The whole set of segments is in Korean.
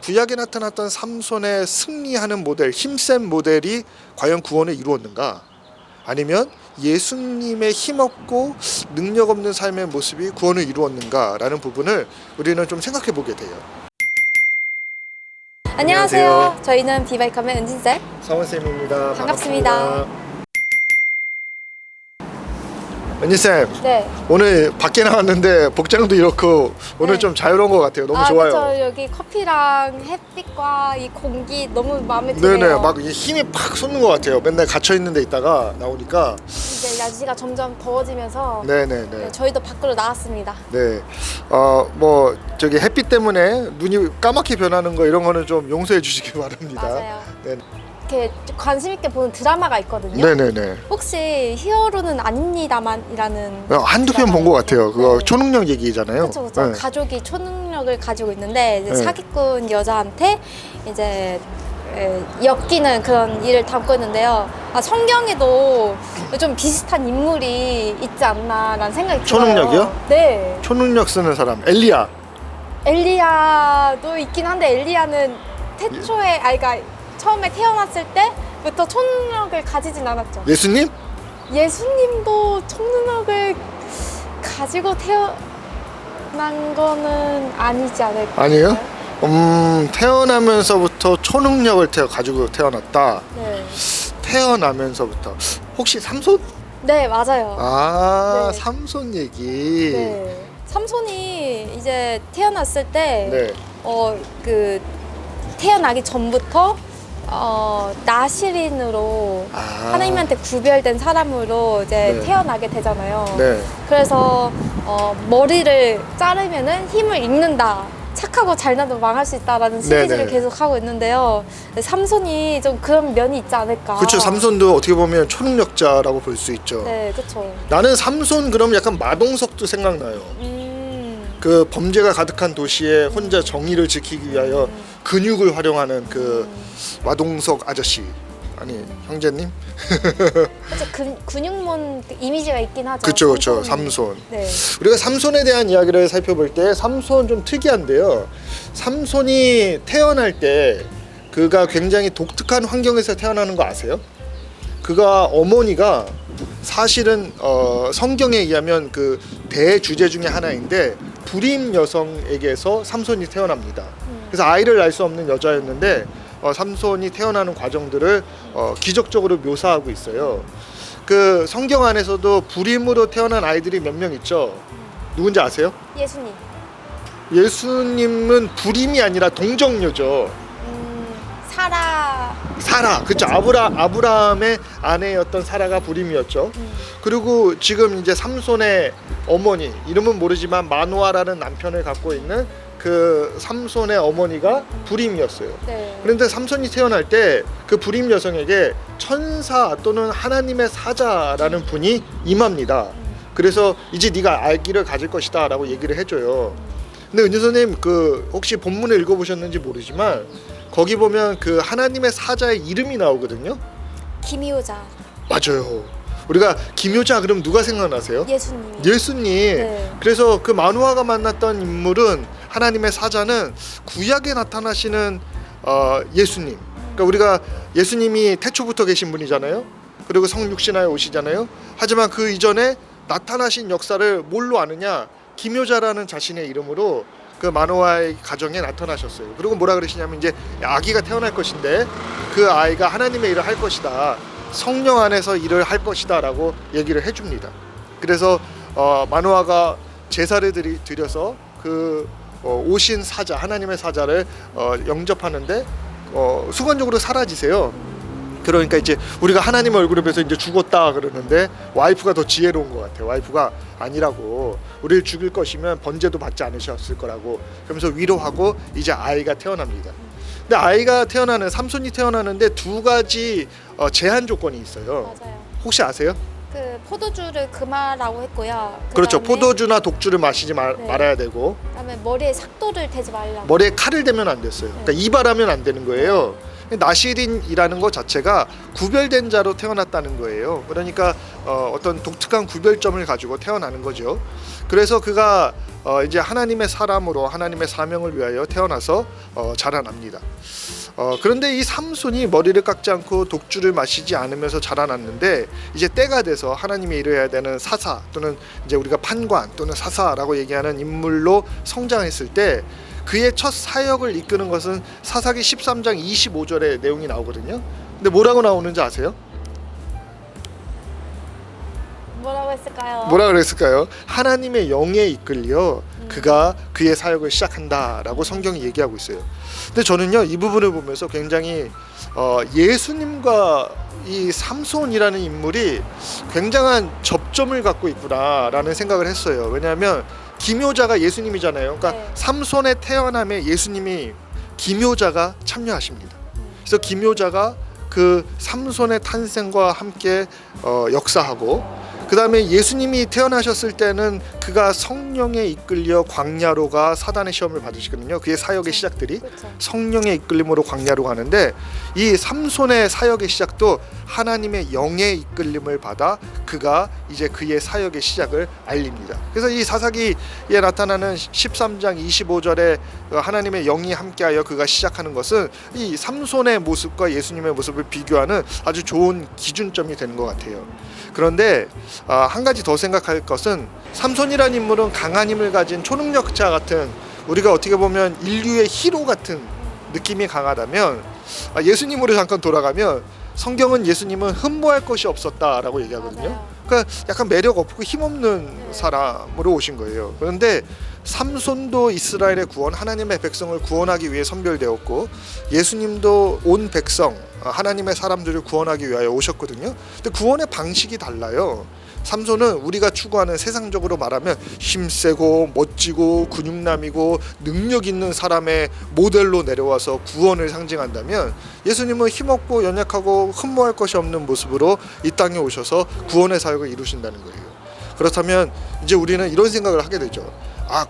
구약에 나타났던 삼손의 승리하는 모델, 힘센 모델이 과연 구원을 이루었는가? 아니면 예수님의 힘없고 능력 없는 삶의 모습이 구원을 이루었는가라는 부분을 우리는 좀 생각해 보게 돼요. 안녕하세요. 저희는 비바이컴의 은진쌤. 성원쌤입니다. 반갑습니다. 은진쌤, 네. 오늘 밖에 나왔는데 복장도 이렇고 오늘 네. 좀 자유로운 것 같아요. 너무 좋아요. 그쵸. 여기 커피랑 햇빛과 이 공기 너무 마음에 드네요. 네네, 막 힘이 팍 솟는 것 같아요. 맨날 갇혀 있는 데 있다가 나오니까. 이제 날씨가 점점 더워지면서 네네네. 네, 저희도 밖으로 나왔습니다. 네, 뭐 저기 햇빛 때문에 눈이 까맣게 변하는 거 이런 거는 좀 용서해 주시기 바랍니다. 맞아요. 네, 이렇게 관심 있게 보는 드라마가 있거든요. 네네네. 혹시 히어로는 아닙니다만이라는 한두 편 본 것 같아요. 그거 초능력 얘기잖아요. 그렇죠, 그렇죠. 네. 가족이 초능력을 가지고 있는데 이제 네. 사기꾼 여자한테 이제 엮이는 그런 일을 담고 있는데요. 성경에도 좀 비슷한 인물이 있지 않나라는 생각이 들어요. 초능력이요? 네. 초능력 쓰는 사람 엘리야. 엘리야도 있긴 한데 엘리야는 태초에 그러니까 처음에 태어났을 때부터 초능력을 가지진 않았죠. 예수님? 예수님도 초능력을 가지고 태어난 거는 아니지 않을까요? 아니에요? 태어나면서부터 초능력을 가지고 태어났다. 네. 태어나면서부터 혹시 삼손? 네, 맞아요. 네. 삼손 얘기. 네. 삼손이 이제 태어났을 때, 네. 그 태어나기 전부터 나시린으로 하나님한테 구별된 사람으로 이제 네. 태어나게 되잖아요. 네. 그래서 머리를 자르면은 힘을 잃는다. 착하고 잘나도 망할 수 있다라는 시리즈를 네네. 계속 하고 있는데요. 삼손이 좀 그런 면이 있지 않을까. 그렇죠. 삼손도 어떻게 보면 초능력자라고 볼 수 있죠. 네, 그렇죠. 나는 삼손 그럼 약간 마동석도 생각나요. 그 범죄가 가득한 도시에 혼자 정의를 지키기 위하여 근육을 활용하는 그 마동석 아저씨. 아니 형제님? 그렇죠. 근육몬 그 이미지가 있긴 하죠. 그렇죠, 그렇죠. 삼손이. 삼손. 네. 우리가 삼손에 대한 이야기를 살펴볼 때 삼손 좀 특이한데요. 삼손이 태어날 때 그가 굉장히 독특한 환경에서 태어나는 거 아세요? 그가 어머니가 사실은 성경에 의하면 그 대주제 중에 하나인데 불임 여성에게서 삼손이 태어납니다. 그래서 아이를 낳을 수 없는 여자였는데 삼손이 태어나는 과정들을 기적적으로 묘사하고 있어요. 그 성경 안에서도 불임으로 태어난 아이들이 몇 명 있죠. 누군지 아세요? 예수님. 예수님은 불임이 아니라 동정녀죠. 사라, 그렇죠. 아브라함의 아내였던 사라가 불임이었죠. 그리고 지금 이제 삼손의 어머니, 이름은 모르지만 마노아라는 남편을 갖고 있는 그 삼손의 어머니가 불임이었어요. 네. 그런데 삼손이 태어날 때 그 불임 여성에게 천사 또는 하나님의 사자라는 분이 임합니다. 그래서 이제 네가 아기를 가질 것이다라고 얘기를 해줘요. 근데 은유 선생님 그 혹시 본문을 읽어보셨는지 모르지만 거기 보면 그 하나님의 사자의 이름이 나오거든요. 김효자. 맞아요. 우리가 김효자 그럼 누가 생각나세요? 예수님. 예수님. 네. 그래서 그 마누아가 만났던 인물은 하나님의 사자는 구약에 나타나시는 예수님. 그러니까 우리가 예수님이 태초부터 계신 분이잖아요. 그리고 성육신하에 오시잖아요. 하지만 그 이전에 나타나신 역사를 뭘로 아느냐? 김효자라는 자신의 이름으로 그 마노아의 가정에 나타나셨어요. 그리고 뭐라 그러시냐면 이제 아기가 태어날 것인데 그 아이가 하나님의 일을 할 것이다. 성령 안에서 일을 할 것이다라고 얘기를 해줍니다. 그래서 마노아가 제사를 드려서 그 오신 사자 하나님의 사자를 영접하는데 순간적으로 사라지세요. 그러니까 이제 우리가 하나님 얼굴을 뵈서 이제 죽었다 그러는데 와이프가 더 지혜로운 것 같아요. 와이프가 아니라고 우리를 죽일 것이면 번제도 받지 않으셨을 거라고 그러면서 위로하고 이제 아이가 태어납니다. 근데 아이가 태어나는 삼손이 태어나는데 두 가지 제한 조건이 있어요. 맞아요. 혹시 아세요? 그 포도주를 금하라고 했고요. 그렇죠. 그다음에 포도주나 독주를 마시지 네. 말아야 되고 그다음에 머리에 삭도를 대지 말라고. 머리에 칼을 대면 안 됐어요. 그러니까 이발하면 안 되는 거예요. 나시린이라는 것 자체가 구별된 자로 태어났다는 거예요. 그러니까 어떤 독특한 구별점을 가지고 태어나는 거죠. 그래서 그가 이제 하나님의 사람으로 하나님의 사명을 위하여 태어나서 자라납니다. 그런데 이 삼손이 머리를 깎지 않고 독주를 마시지 않으면서 자라났는데 이제 때가 돼서 하나님이 이루어야 되는 사사 또는 이제 우리가 판관 또는 사사라고 얘기하는 인물로 성장했을 때 그의 첫 사역을 이끄는 것은 사사기 13장 25절의 내용이 나오거든요. 근데 뭐라고 나오는지 아세요? 뭐라고 했을까요? 뭐라 그랬을까요? 하나님의 영에 이끌려 그가 그의 사역을 시작한다라고 성경이 얘기하고 있어요. 근데 저는요 이 부분을 보면서 굉장히 예수님과 이 삼손이라는 인물이 굉장한 접점을 갖고 있구나라는 생각을 했어요. 왜냐하면 기묘자가 예수님이잖아요. 그러니까 네. 삼손의 태어남에 예수님이 기묘자가 참여하십니다. 그래서 기묘자가 그 삼손의 탄생과 함께 역사하고 그 다음에 예수님이 태어나셨을 때는 그가 성령에 이끌려 광야로 가 사단의 시험을 받으시거든요. 그의 사역의 시작들이 그렇죠. 성령의 이끌림으로 광야로 가는데 이 삼손의 사역의 시작도 하나님의 영의 이끌림을 받아 그가 이제 그의 사역의 시작을 알립니다. 그래서 이 사사기에 나타나는 13장 25절에 하나님의 영이 함께하여 그가 시작하는 것은 이 삼손의 모습과 예수님의 모습을 비교하는 아주 좋은 기준점이 되는 것 같아요. 그런데 한 가지 더 생각할 것은 삼손이라는 인물은 강한 힘을 가진 초능력자 같은 우리가 어떻게 보면 인류의 히로 같은 느낌이 강하다면 예수님으로 잠깐 돌아가면 성경은 예수님은 흠모할 것이 없었다라고 얘기하거든요. 맞아요. 그러니까 약간 매력 없고 힘없는 사람으로 오신 거예요. 그런데 삼손도 이스라엘의 구원, 하나님의 백성을 구원하기 위해 선별되었고 예수님도 온 백성, 하나님의 사람들을 구원하기 위하여 오셨거든요. 근데 구원의 방식이 달라요. 삼손은 우리가 추구하는 세상적으로 말하면 힘세고 멋지고 근육남이고 능력 있는 사람의 모델로 내려와서 구원을 상징한다면 예수님은 힘없고 연약하고 흠모할 것이 없는 모습으로 이 땅에 오셔서 구원의 사역을 이루신다는 거예요. 그렇다면 이제 우리는 이런 생각을 하게 되죠.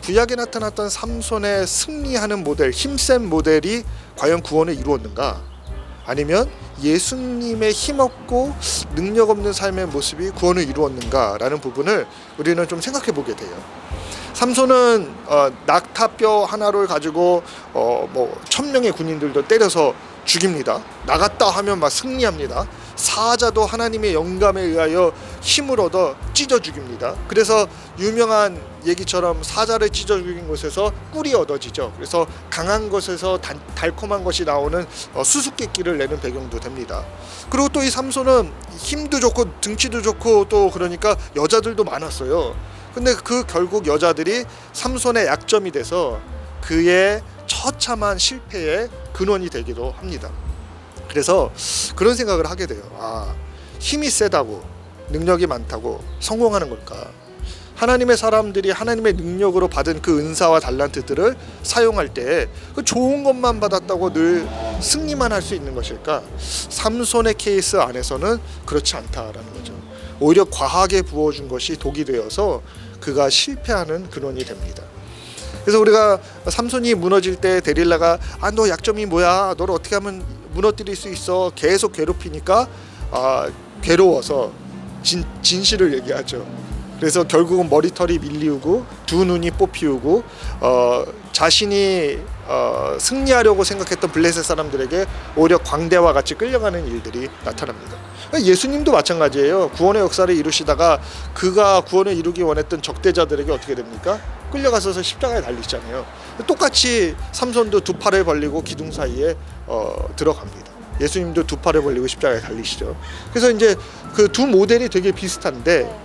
구약에 나타났던 삼손의 승리하는 모델, 힘센 모델이 과연 구원을 이루었는가? 아니면 예수님의 힘없고 능력 없는 삶의 모습이 구원을 이루었는가라는 부분을 우리는 좀 생각해 보게 돼요. 삼손은 낙타뼈 하나를 가지고 1000명의 군인들도 때려서 죽입니다. 나갔다 하면 막 승리합니다. 사자도 하나님의 영감에 의하여 힘을 얻어 찢어 죽입니다. 그래서 유명한 얘기처럼 사자를 찢어 죽인 곳에서 꿀이 얻어지죠. 그래서 강한 것에서 달콤한 것이 나오는 수수께끼를 내는 배경도 됩니다. 그리고 또 이 삼손은 힘도 좋고 등치도 좋고 또 그러니까 여자들도 많았어요. 근데 그 결국 여자들이 삼손의 약점이 돼서 그의 처참한 실패의 근원이 되기도 합니다. 그래서 그런 생각을 하게 돼요. 힘이 세다고 능력이 많다고 성공하는 걸까? 하나님의 사람들이 하나님의 능력으로 받은 그 은사와 달란트들을 사용할 때 그 좋은 것만 받았다고 늘 승리만 할 수 있는 것일까? 삼손의 케이스 안에서는 그렇지 않다라는 거죠. 오히려 과하게 부어준 것이 독이 되어서 그가 실패하는 근원이 됩니다. 그래서 우리가 삼손이 무너질 때 데릴라가 너 약점이 뭐야? 너를 어떻게 하면 무너뜨릴 수 있어? 계속 괴롭히니까 괴로워서 진실을 얘기하죠. 그래서 결국은 머리털이 밀리우고 두 눈이 뽑히우고 자신이 승리하려고 생각했던 블레셋 사람들에게 오히려 광대와 같이 끌려가는 일들이 나타납니다. 예수님도 마찬가지예요. 구원의 역사를 이루시다가 그가 구원을 이루기 원했던 적대자들에게 어떻게 됩니까? 끌려가서 십자가에 달리시잖아요. 똑같이 삼손도 두 팔을 벌리고 기둥 사이에 들어갑니다. 예수님도 두 팔을 벌리고 십자가에 달리시죠. 그래서 이제 그 두 모델이 되게 비슷한데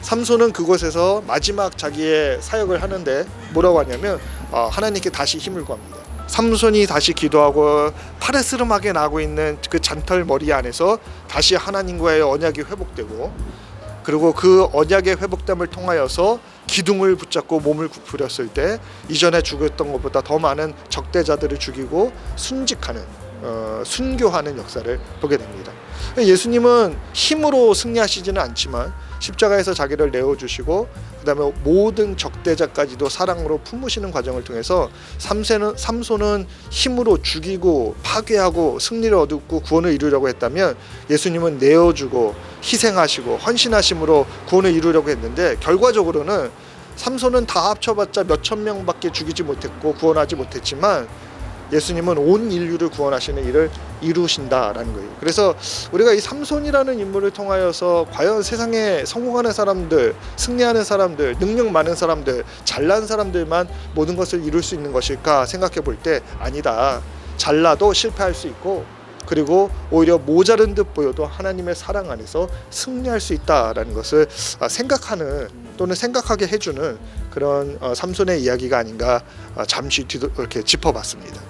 삼손은 그곳에서 마지막 자기의 사역을 하는데 뭐라고 하냐면 하나님께 다시 힘을 구합니다. 삼손이 다시 기도하고 파르스름하게 나고 있는 그 잔털 머리 안에서 다시 하나님과의 언약이 회복되고 그리고 그 언약의 회복됨을 통하여서 기둥을 붙잡고 몸을 부풀렸을 때 이전에 죽였던 것보다 더 많은 적대자들을 죽이고 순직하는 순교하는 역사를 보게 됩니다. 예수님은 힘으로 승리하시지는 않지만 십자가에서 자기를 내어주시고 그다음에 모든 적대자까지도 사랑으로 품으시는 과정을 통해서 삼손은 힘으로 죽이고 파괴하고 승리를 얻고 구원을 이루려고 했다면 예수님은 내어주고 희생하시고 헌신하심으로 구원을 이루려고 했는데 결과적으로는 삼손은 다 합쳐봤자 몇천 명밖에 죽이지 못했고 구원하지 못했지만 예수님은 온 인류를 구원하시는 일을 이루신다라는 거예요. 그래서 우리가 이 삼손이라는 인물을 통하여서 과연 세상에 성공하는 사람들, 승리하는 사람들, 능력 많은 사람들, 잘난 사람들만 모든 것을 이룰 수 있는 것일까 생각해 볼 때 아니다. 잘나도 실패할 수 있고 그리고 오히려 모자른 듯 보여도 하나님의 사랑 안에서 승리할 수 있다라는 것을 생각하는 또는 생각하게 해주는 그런 삼손의 이야기가 아닌가 잠시 이렇게 짚어봤습니다.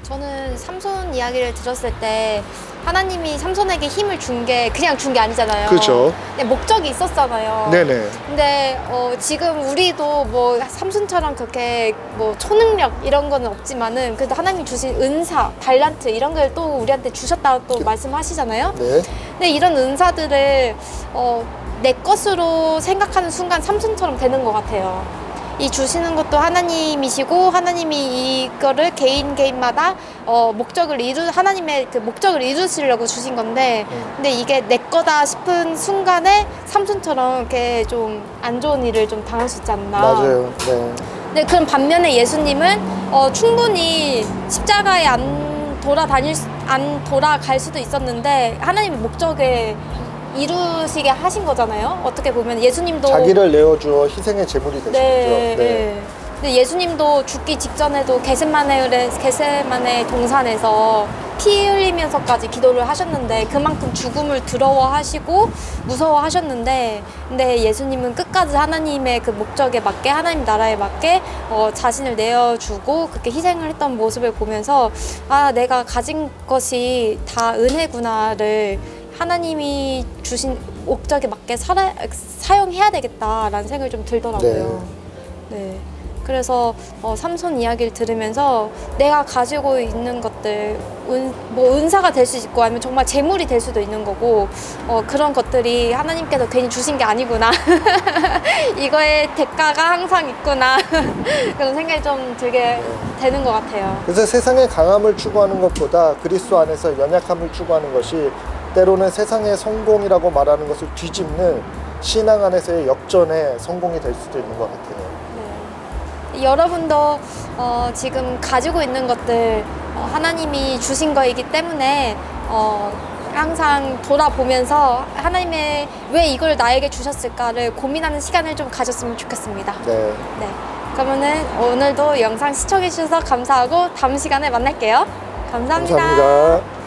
저는 삼손 이야기를 들었을 때 하나님이 삼손에게 힘을 준 게 그냥 준 게 아니잖아요. 그렇죠. 목적이 있었잖아요. 네네. 근데 지금 우리도 뭐 삼손처럼 그렇게 뭐 초능력 이런 거는 없지만은 그래도 하나님 주신 은사, 달란트 이런 걸 또 우리한테 주셨다고 또 말씀하시잖아요. 네. 근데 이런 은사들을 내 것으로 생각하는 순간 삼손처럼 되는 것 같아요. 이 주시는 것도 하나님이시고 하나님이 이거를 개인마다 하나님의 그 목적을 이루시려고 주신 건데 근데 이게 내 거다 싶은 순간에 삼손처럼 이렇게 좀 안 좋은 일을 좀 당할 수 있지 않나. 맞아요. 네. 근데 그런 반면에 예수님은 충분히 십자가에 안 돌아갈 수도 있었는데 하나님의 목적에 이루시게 하신 거잖아요. 어떻게 보면 예수님도 자기를 내어주어 희생의 제물이 되신 거죠. 네. 근데 예수님도 죽기 직전에도 겟세마네 동산에서 피 흘리면서까지 기도를 하셨는데 그만큼 죽음을 두려워하시고 무서워하셨는데 근데 예수님은 끝까지 하나님의 그 목적에 맞게 하나님 나라에 맞게 자신을 내어주고 그렇게 희생을 했던 모습을 보면서 아 내가 가진 것이 다 은혜구나를 하나님이 주신 목적에 맞게 사용해야 되겠다라는 생각이 좀 들더라고요. 네. 그래서 삼손 이야기를 들으면서 내가 가지고 있는 것들 뭐 은사가 될 수 있고 아니면 정말 재물이 될 수도 있는 거고 그런 것들이 하나님께서 괜히 주신 게 아니구나. 이거의 대가가 항상 있구나. 그런 생각이 좀 들게 되는 것 같아요. 그래서 세상의 강함을 추구하는 것보다 그리스도 안에서 연약함을 추구하는 것이 때로는 세상의 성공이라고 말하는 것을 뒤집는 신앙 안에서의 역전의 성공이 될 수도 있는 것 같아요. 네. 여러분도 지금 가지고 있는 것들 하나님이 주신 거이기 때문에 항상 돌아보면서 하나님의 왜 이걸 나에게 주셨을까를 고민하는 시간을 좀 가졌으면 좋겠습니다. 네. 네. 그러면은 오늘도 영상 시청해 주셔서 감사하고 다음 시간에 만날게요. 감사합니다. 감사합니다.